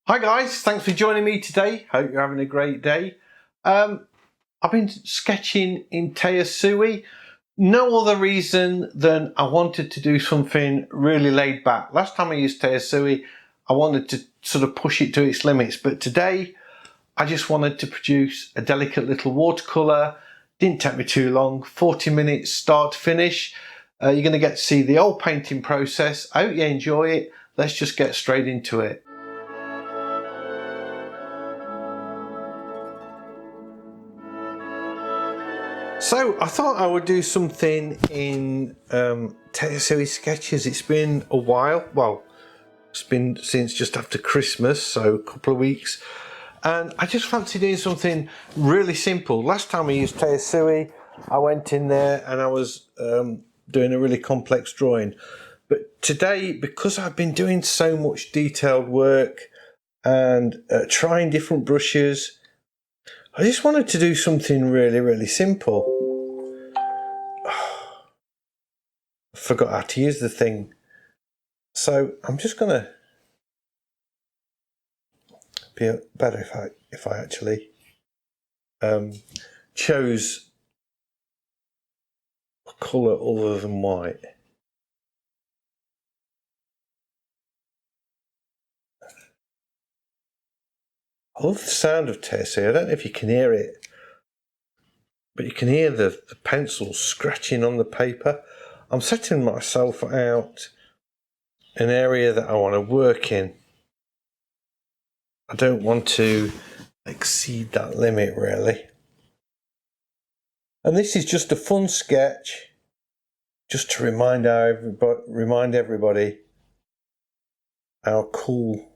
Hi guys, thanks for joining me today. Hope you're having a great day. I've been sketching in Tayasui. No other reason than I wanted to do something really laid back. Last time I used Tayasui, I wanted to sort of push it to its limits, but today I just wanted to produce a delicate little watercolour. Didn't take me too long, 40 minutes start to finish. You're going to get to see the old painting process. I hope you enjoy it. Let's just get straight into it. So I thought I would do something in Tayasui sketches. It's been a while. Well, it's been since just after Christmas, so a couple of weeks. And I just fancy doing something really simple. Last time I used Tayasui, I went in there and I was doing a really complex drawing. But today, because I've been doing so much detailed work and trying different brushes, I just wanted to do something really simple. I forgot how to use the thing. So I'm just gonna be better if I actually chose a colour other than white. I love the sound of Tayasui. I don't know if you can hear it, but you can hear the pencil scratching on the paper. I'm setting myself out an area that I want to work in. I don't want to exceed that limit really. And this is just a fun sketch, just to remind everybody how cool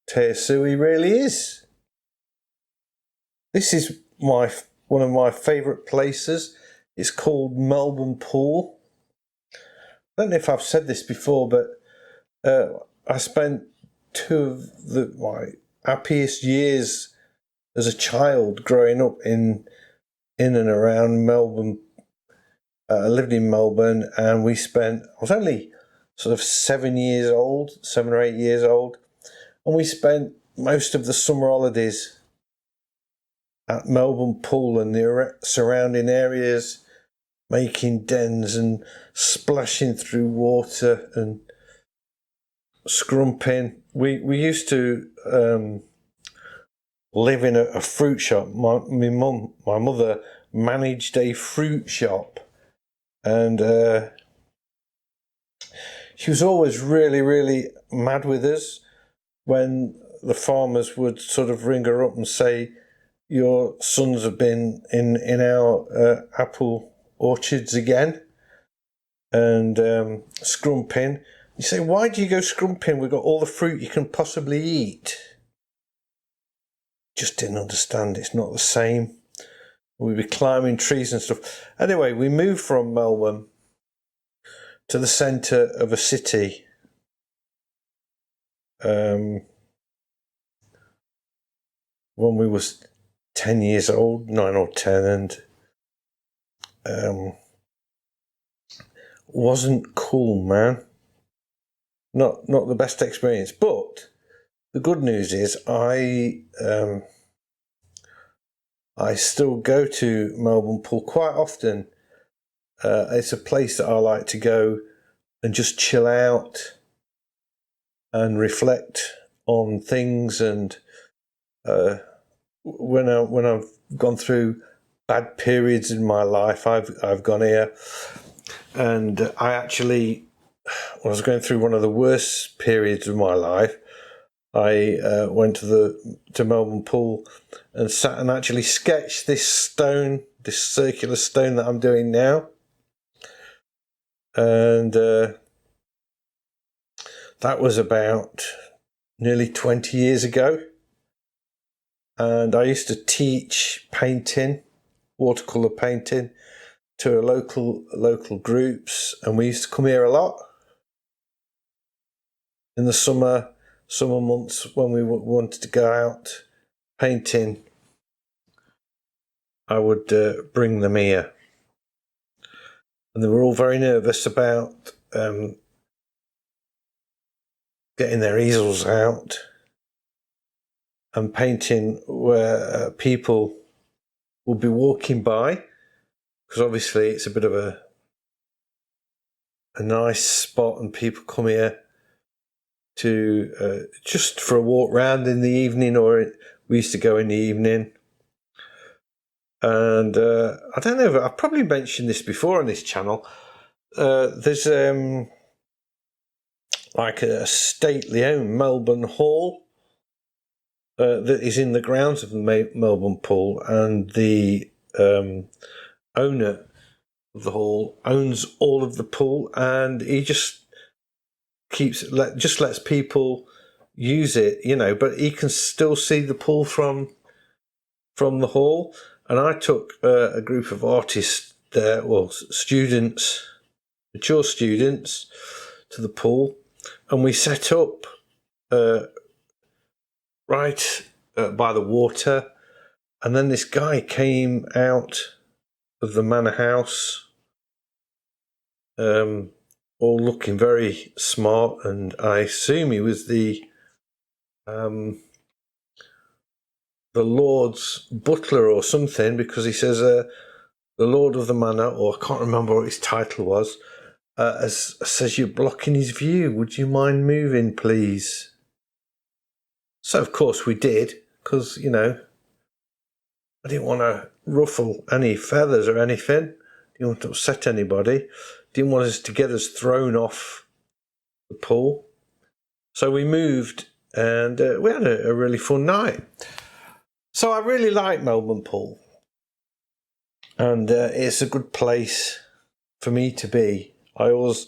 Tayasui really is. This is one of my favourite places. It's called Melbourne Pool. I don't know if I've said this before, but I spent two of my happiest years as a child growing up in and around Melbourne. I lived in Melbourne, and I was only sort of 7 or 8 years old, and we spent most of the summer holidays at Melbourne Pool and the surrounding areas, making dens and splashing through water and scrumping. We used to live in a fruit shop. My mother managed a fruit shop, and she was always really mad with us when the farmers would sort of ring her up and say, "Your sons have been in our apple orchards again and scrumping." You say, "Why do you go scrumping? We've got all the fruit you can possibly eat." Just didn't understand. It's not the same. We'd be climbing trees and stuff. Anyway, we moved from Melbourne to the centre of a city. When we was 10 years old, 9 or 10, and wasn't cool, man. Not the best experience, but the good news is I still go to Melbourne Pool quite often. It's a place that I like to go and just chill out and reflect on things. And when I've gone through bad periods in my life, I've gone here. And I actually, when I was going through one of the worst periods of my life, I went to Melbourne Pool and sat and actually sketched this circular stone that I'm doing now. And that was about nearly 20 years ago. And I used to teach painting, watercolour painting, to local groups, and we used to come here a lot in the summer months when we wanted to go out painting. I would bring them here, and they were all very nervous about getting their easels out and painting where people will be walking by, because obviously it's a bit of a nice spot and people come here to just for a walk round in the evening, or we used to go in the evening. And I don't know, I've probably mentioned this before on this channel. There's like a stately owned Melbourne Hall that is in the grounds of the Melbourne Pool, and the owner of the hall owns all of the pool, and he just lets people use it, you know, but he can still see the pool from the hall. And I took a group of artists there, well, students, mature students, to the pool, and we set up right by the water. And then this guy came out of the manor house, all looking very smart, and I assume he was the Lord's butler or something, because he says the Lord of the manor, or I can't remember what his title was, says you're blocking his view. Would you mind moving, please? So of course we did, because, you know, I didn't want to ruffle any feathers or anything. Didn't want to upset anybody. Didn't want us to get us thrown off the pool. So we moved, and we had a really fun night. So I really like Melbourne Pool, and it's a good place for me to be. I always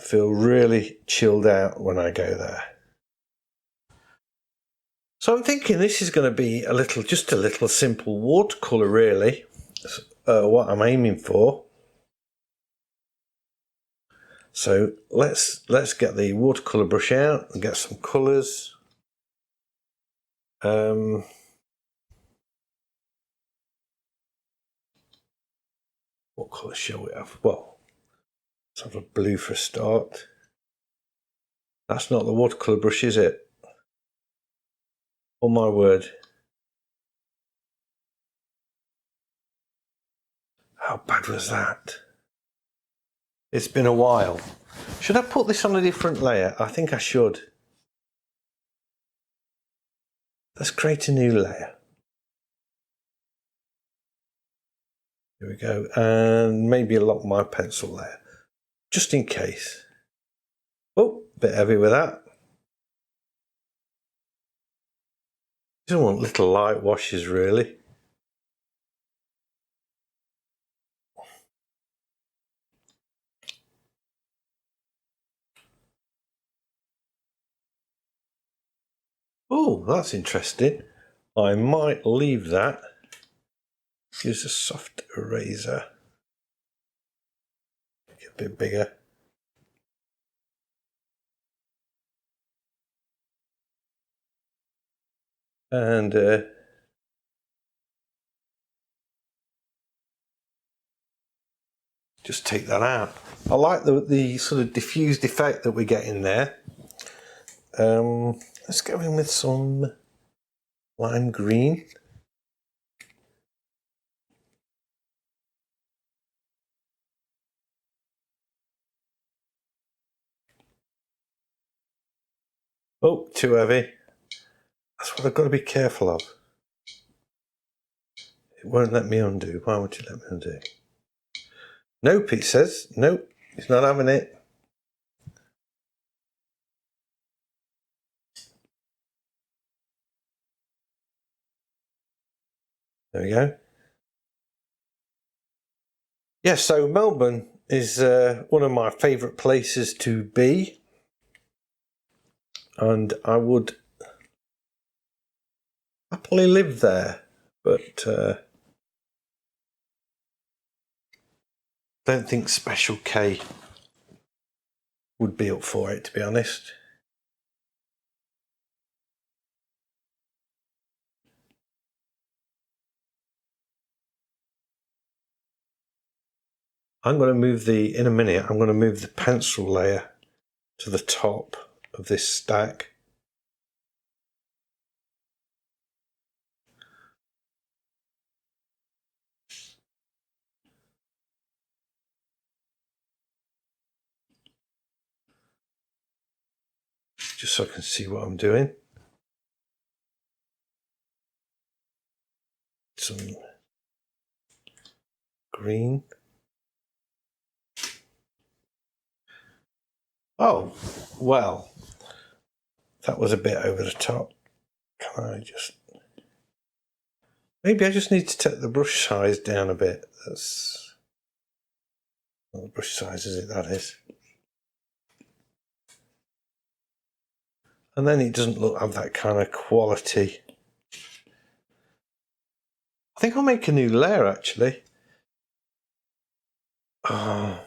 feel really chilled out when I go there. So I'm thinking this is going to be just a little simple watercolour, really, what I'm aiming for. So let's get the watercolour brush out and get some colours. What colour shall we have? Well, let's have a blue for a start. That's not the watercolour brush, is it? Oh my word. How bad was that? It's been a while. Should I put this on a different layer? I think I should. Let's create a new layer. Here we go. And maybe lock my pencil layer, just in case. Oh, a bit heavy with that. You don't want little light washes, really. Oh, that's interesting. I might leave that. Use a soft eraser. Make it a bit bigger. And just take that out. I like the sort of diffused effect that we get in there. Let's go in with some lime green. Oh, too heavy. That's what I've got to be careful of. It won't let me undo. Why would you let me undo? Nope, it says. Nope, it's not having it. There we go. Yeah, so Melbourne is one of my favourite places to be. And I would happily live there, but don't think Special K would be up for it, to be honest. I'm going to move in a minute, I'm going to move the pencil layer to the top of this stack. just so I can see what I'm doing. Some green. Oh, well, that was a bit over the top. Can I just... Maybe I just need to take the brush size down a bit. That's... Well, the brush size is it, that is. And then it doesn't have that kind of quality. I think I'll make a new layer actually. Oh,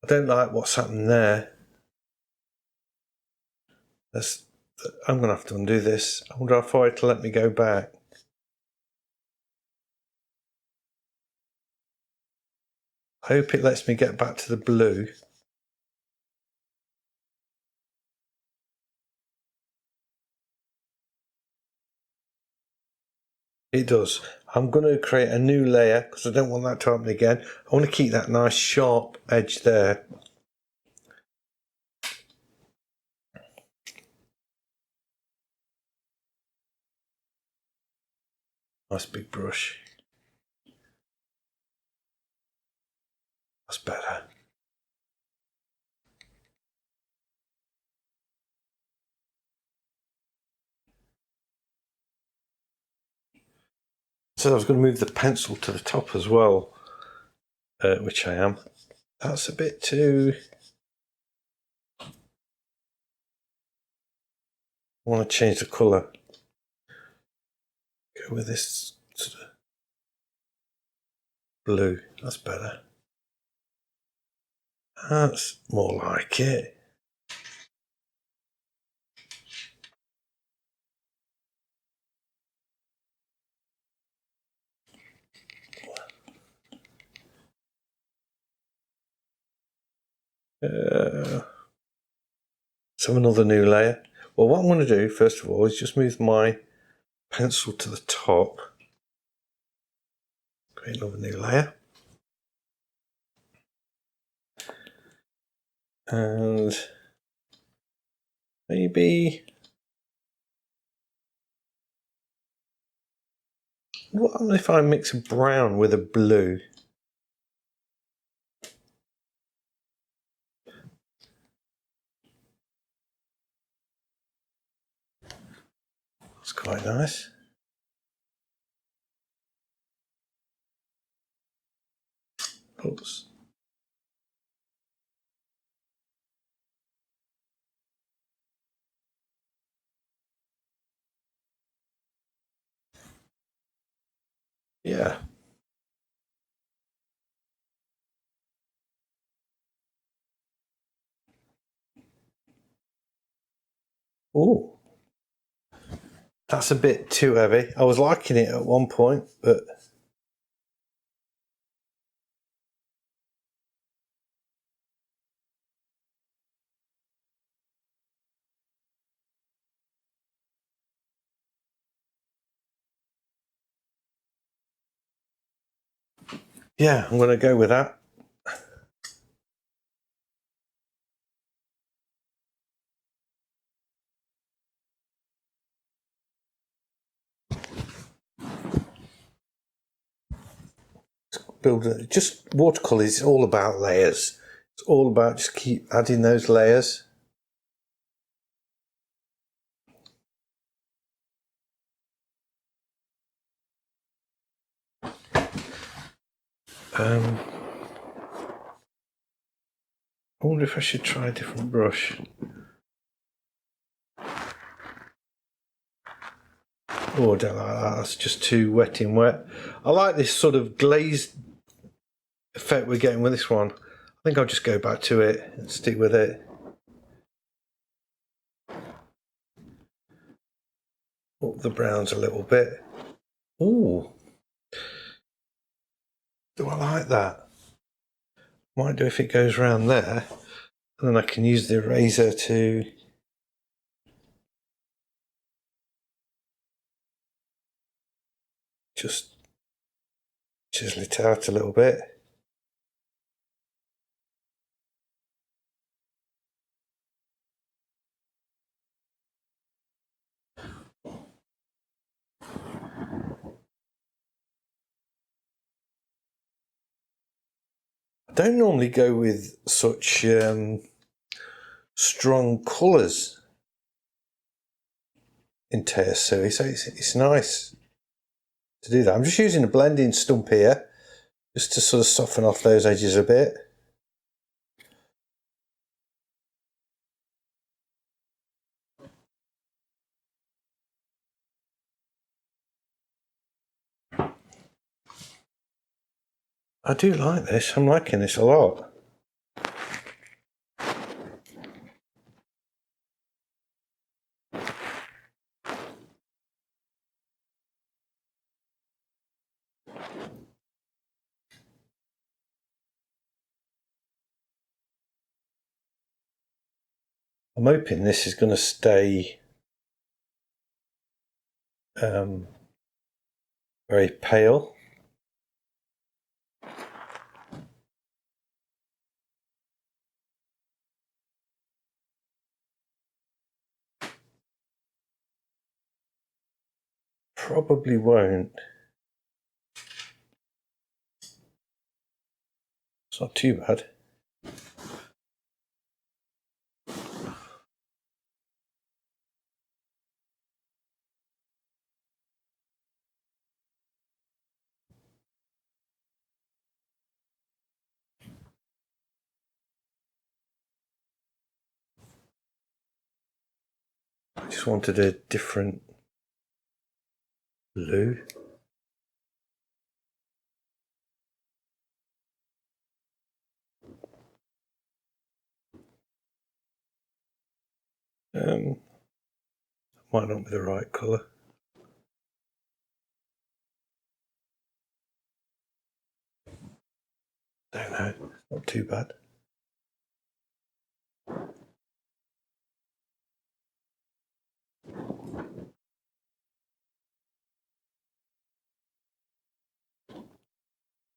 I don't like what's happened there. I'm going to have to undo this. I wonder how far it'll let me go back. I hope it lets me get back to the blue. It does. I'm going to create a new layer because I don't want that to happen again. I want to keep that nice sharp edge there. Nice big brush. That's better. So I was going to move the pencil to the top as well, which I am. That's a bit too... I want to change the colour. Go with this sort of blue. That's better. That's more like it. So another new layer. Well, what I'm going to do first of all is just move my pencil to the top. Create another new layer. And maybe... What if I mix a brown with a blue? That's quite nice. Oops. Yeah. Oh, that's a bit too heavy. I was liking it at one point, but yeah, I'm going to go with that. Just watercolour is all about layers. It's all about just keep adding those layers. I wonder if I should try a different brush. Oh, I don't like that. That's just too wet in wet. I like this sort of glazed effect we're getting with this one. I think I'll just go back to it and stick with it. Up the browns a little bit. Ooh. Do I like that? Might do if it goes around there. And then I can use the eraser to just chisel it out a little bit. I don't normally go with such strong colours in Tayasui, so it's nice to do that. I'm just using a blending stump here just to sort of soften off those edges a bit. I do like this, I'm liking this a lot. I'm hoping this is going to stay very pale. Probably won't. It's not too bad. I just wanted a different blue. Might not be the right colour. Don't know, not too bad.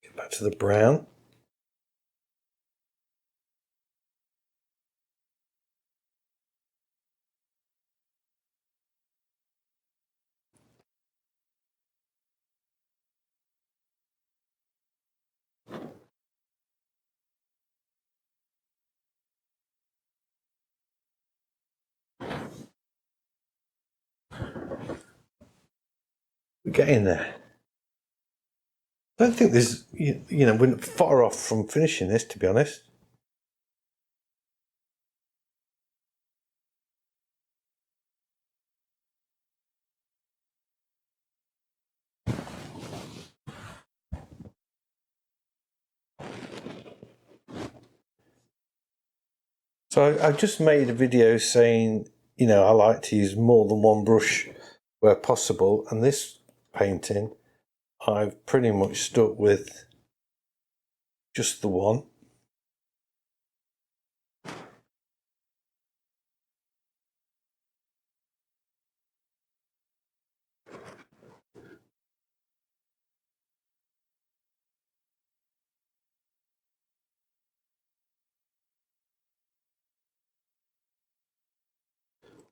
Get back to the brown. We're getting there. I don't think there's, we're far off from finishing this, to be honest. So I just made a video saying, I like to use more than one brush where possible, and this painting I've pretty much stuck with just the one.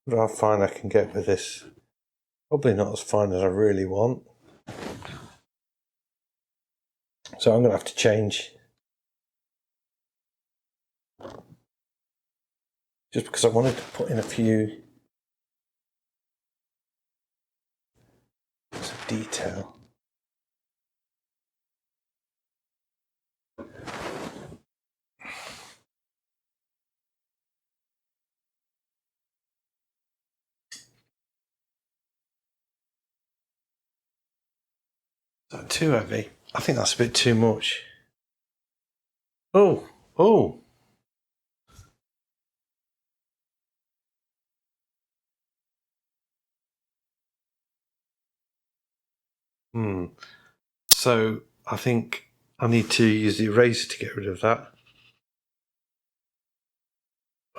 But how fine I can get with this. Probably not as fine as I really want. So I'm going to have to change. Just because I wanted to put in a few bits of detail. Is that too heavy? I think that's a bit too much. Oh. So I think I need to use the eraser to get rid of that.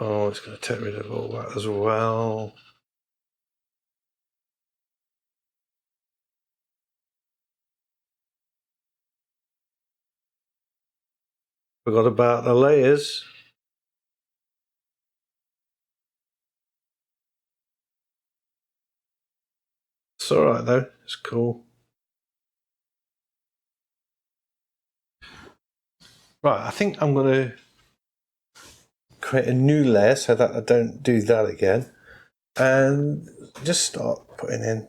Oh, it's going to take rid of all that as well. Forgot about the layers. It's alright though, it's cool. Right, I think I'm going to create a new layer so that I don't do that again, and just start putting in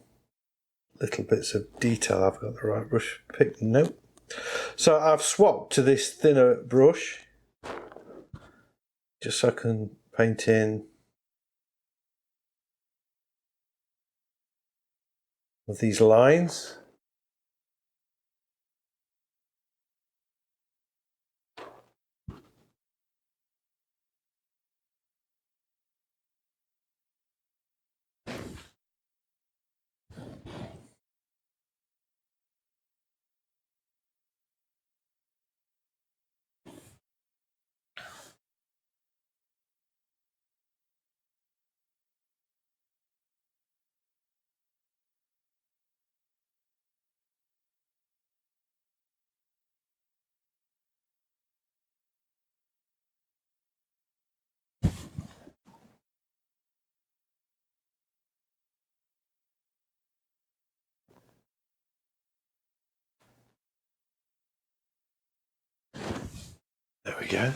little bits of detail. I've got the right brush pick. Nope. So I've swapped to this thinner brush just so I can paint in with these lines. There we go.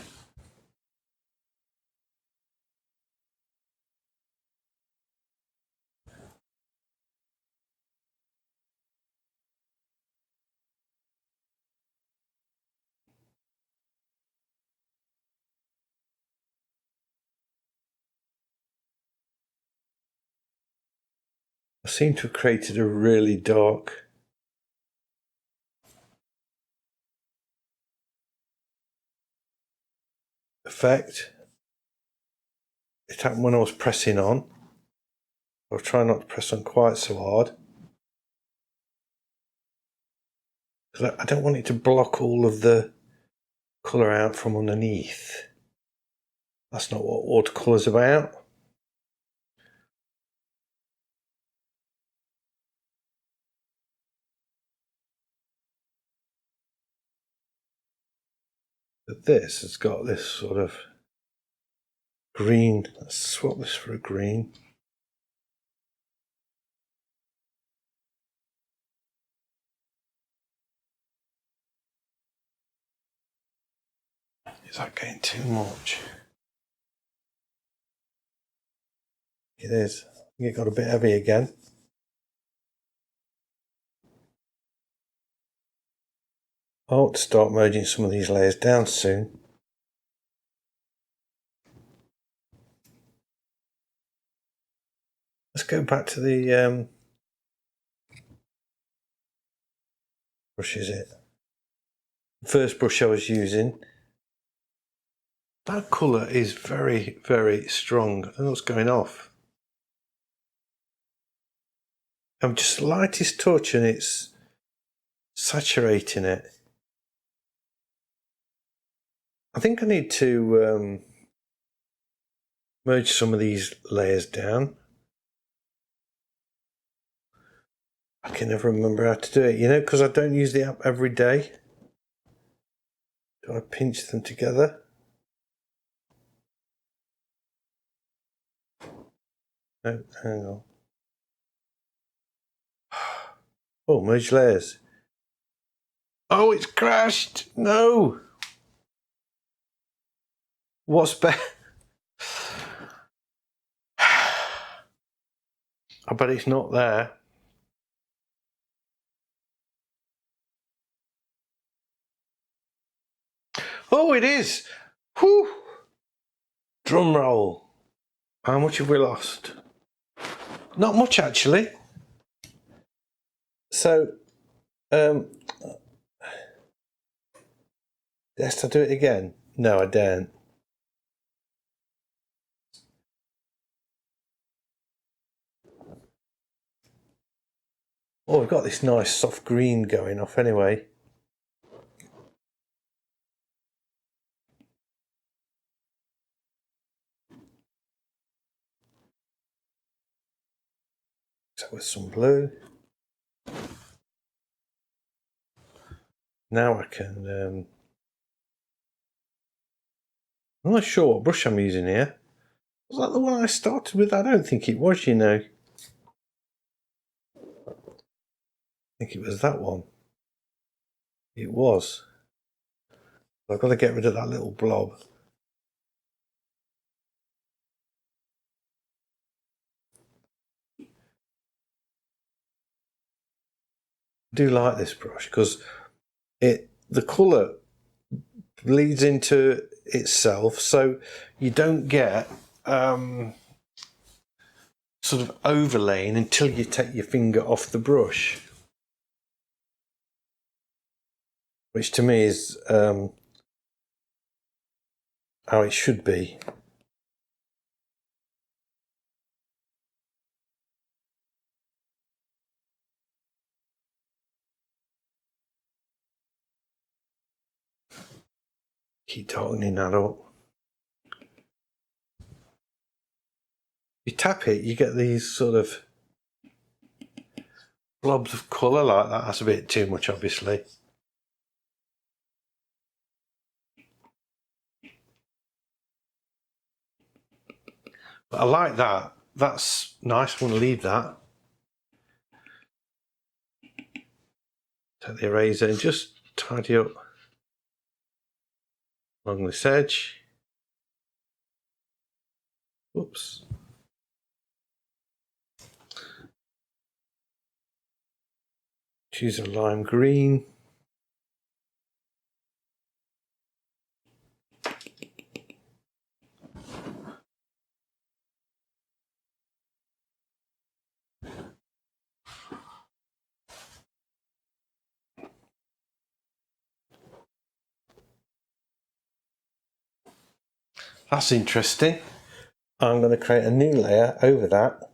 I seem to have created a really dark effect. It happened when I was pressing on. I'll try not to press on quite so hard, because I don't want it to block all of the colour out from underneath. That's not what watercolour's about. But this has got this sort of green. Let's swap this for a green. Is that getting too much? It is. I think it got a bit heavy again. I ought to start merging some of these layers down soon. Let's go back to the brush, is it? The first brush I was using. That colour is very, very strong. I don't know what's going off. I'm just lightest touch and it's saturating it. I think I need to merge some of these layers down. I can never remember how to do it, you know, because I don't use the app every day. Do I pinch them together? No, hang on. Oh, merge layers. Oh, it's crashed. No. What's better? I bet it's not there. Oh, it is. Whew. Drum roll. How much have we lost? Not much, actually. So, yes, I do it again? No, I don't. Oh, we've got this nice soft green going off anyway. So with some blue. Now I can, I'm not sure what brush I'm using here. Was that the one I started with? I don't think it was, you know. I think it was that one. It was. I've got to get rid of that little blob. I do like this brush because the colour bleeds into itself, so you don't get sort of overlaying until you take your finger off the brush, which to me is how it should be. Keep tightening that up. You tap it, you get these sort of blobs of colour like that. That's a bit too much, obviously. But I like that. That's nice. I'm going to leave that. Take the eraser and just tidy up along this edge. Oops. Choose a lime green. That's interesting. I'm going to create a new layer over that.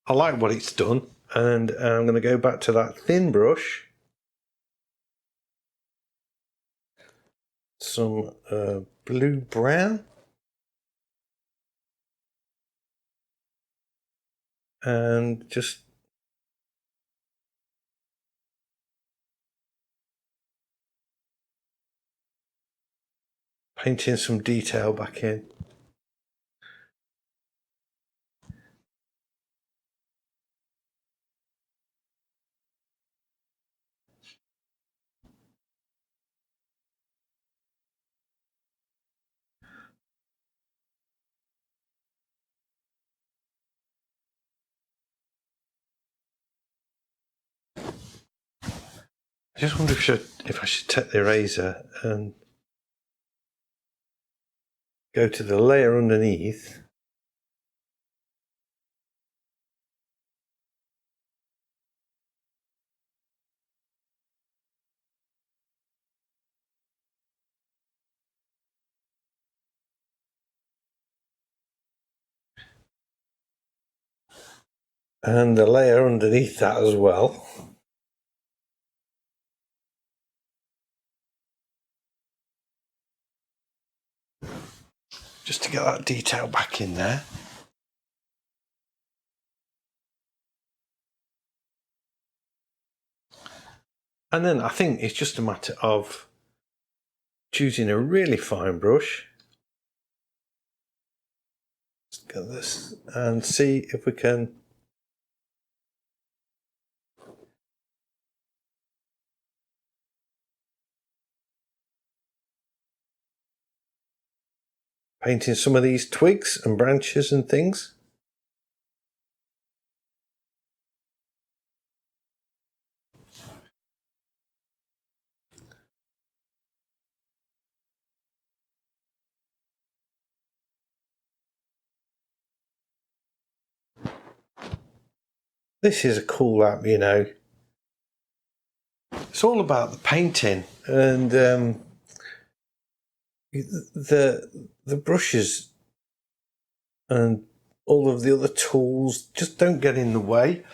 I like what it's done, and I'm going to go back to that thin brush. Some blue brown. And just painting some detail back in. I just wonder if I should take the eraser and go to the layer underneath. And the layer underneath that as well. Just to get that detail back in there. And then I think it's just a matter of choosing a really fine brush. Let's get this and see if we can painting some of these twigs and branches and things. This is a cool app, you know. It's all about the painting, and the brushes and all of the other tools just don't get in the way.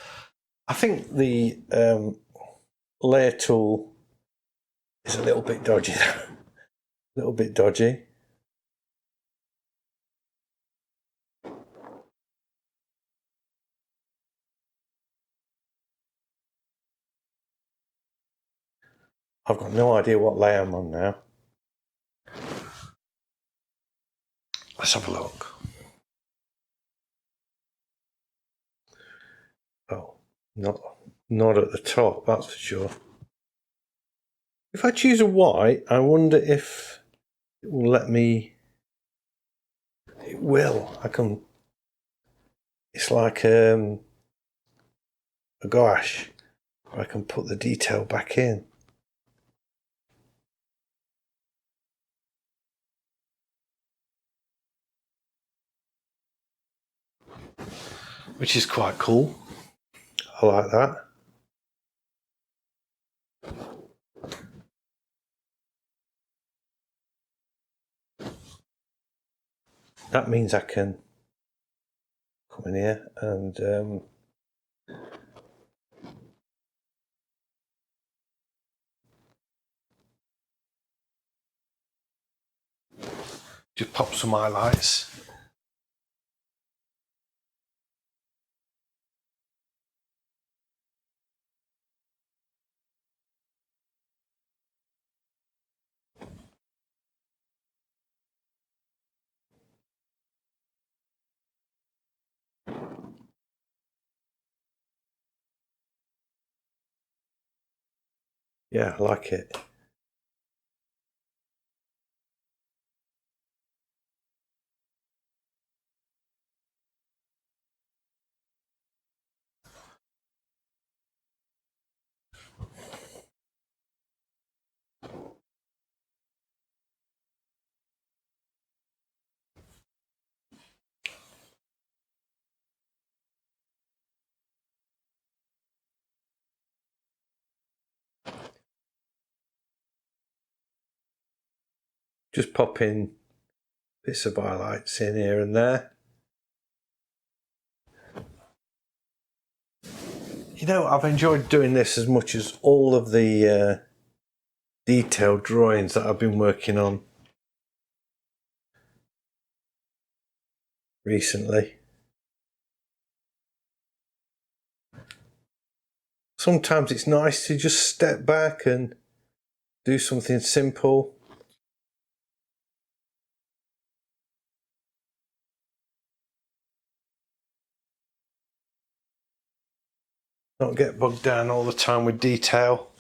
I think the layer tool is a little bit dodgy. A little bit dodgy. I've got no idea what layer I'm on now. Let's have a look. Oh, not at the top, that's for sure. If I choose a white, I wonder if it will let me. It will. I can. It's like a gouache. I can put the detail back in. Which is quite cool. I like that. That means I can come in here and just pop some highlights. Yeah, I like it. Just pop in bits of highlights in here and there. You know, I've enjoyed doing this as much as all of the detailed drawings that I've been working on recently. Sometimes it's nice to just step back and do something simple. Not get bogged down all the time with detail.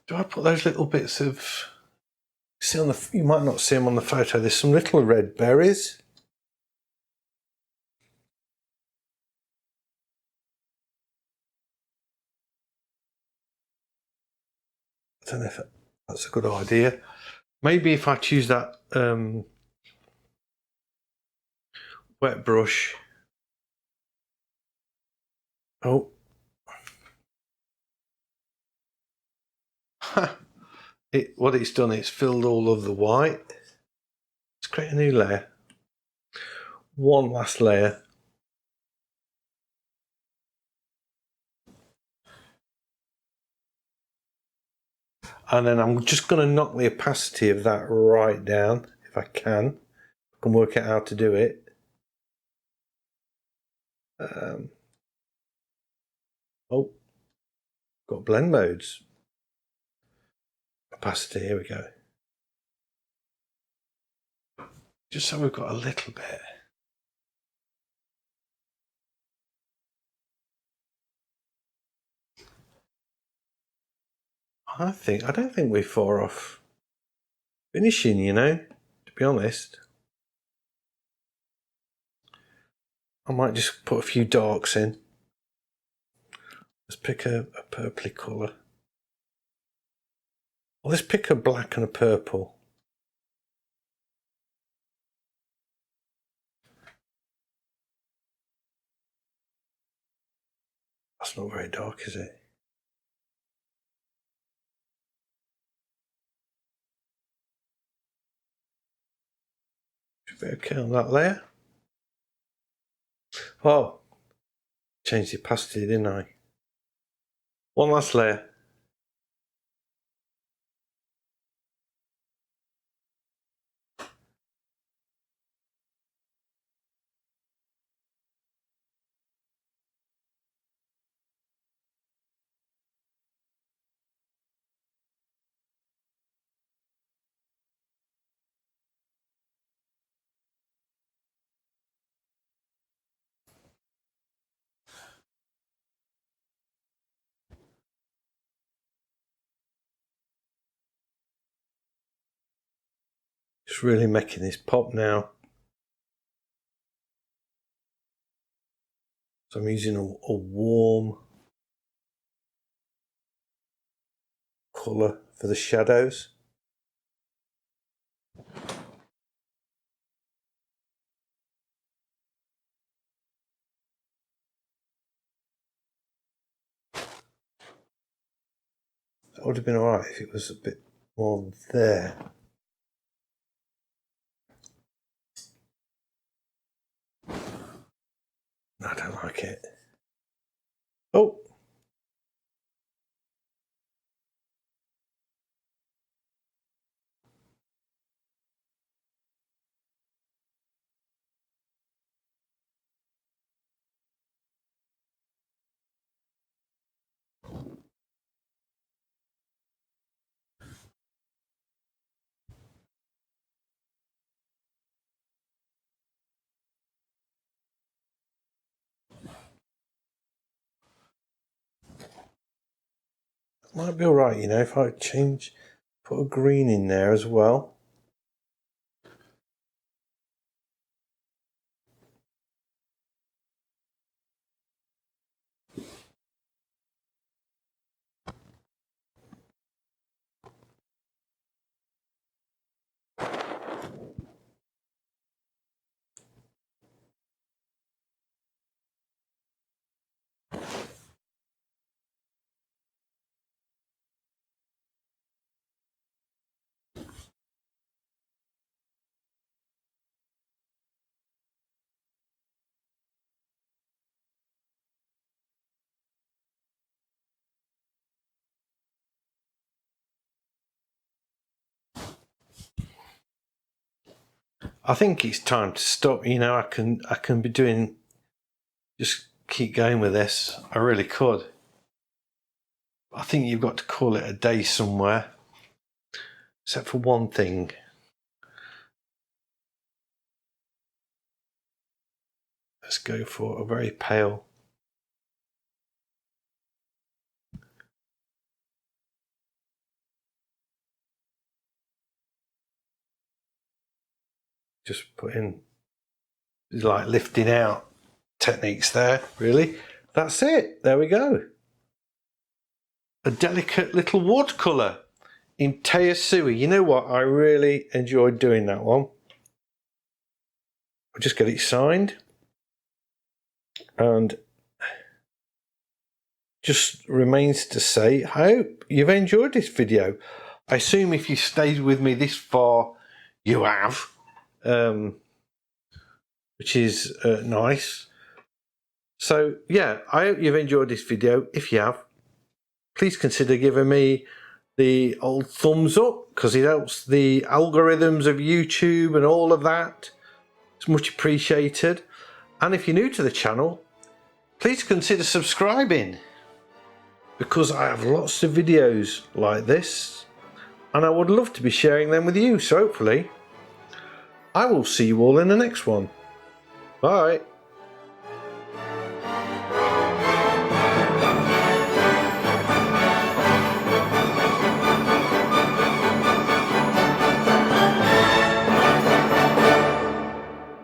Do I put those little bits of... See on the... You might not see them on the photo. There's some little red berries. I don't know if that's a good idea. Maybe if I choose that wet brush. Oh. What it's done, it's filled all of the white. Let's create a new layer. One last layer. And then I'm just going to knock the opacity of that right down, if I can. I can work out how to do it. Oh, got blend modes. Opacity, here we go. Just so we've got a little bit. I don't think we're far off finishing, you know, to be honest. I might just put a few darks in. Let's pick a purpley colour. Well, let's pick a black and a purple. That's not very dark, is it? Should be okay on that layer. Oh, changed the opacity, didn't I? One last layer. Just really making this pop now. So I'm using a warm colour for the shadows. That would have been alright if it was a bit more there. I don't like it. Oh! Might be alright, you know, if I put a green in there as well. I think it's time to stop. You know, I can be doing, just keep going with this. I really could. I think you've got to call it a day somewhere, except for one thing. Let's go for a very pale. Just put in, like, lifting out techniques there, really. That's it. There we go. A delicate little watercolour in Tayasui. You know what? I really enjoyed doing that one. I'll just get it signed. And just remains to say, I hope you've enjoyed this video. I assume if you stayed with me this far, you have. Which is nice. So yeah, I hope you've enjoyed this video. If you have, please consider giving me the old thumbs up, because it helps the algorithms of YouTube and all of that. It's much appreciated. And if you're new to the channel, please consider subscribing, because I have lots of videos like this and I would love to be sharing them with you. So hopefully I will see you all in the next one. Bye.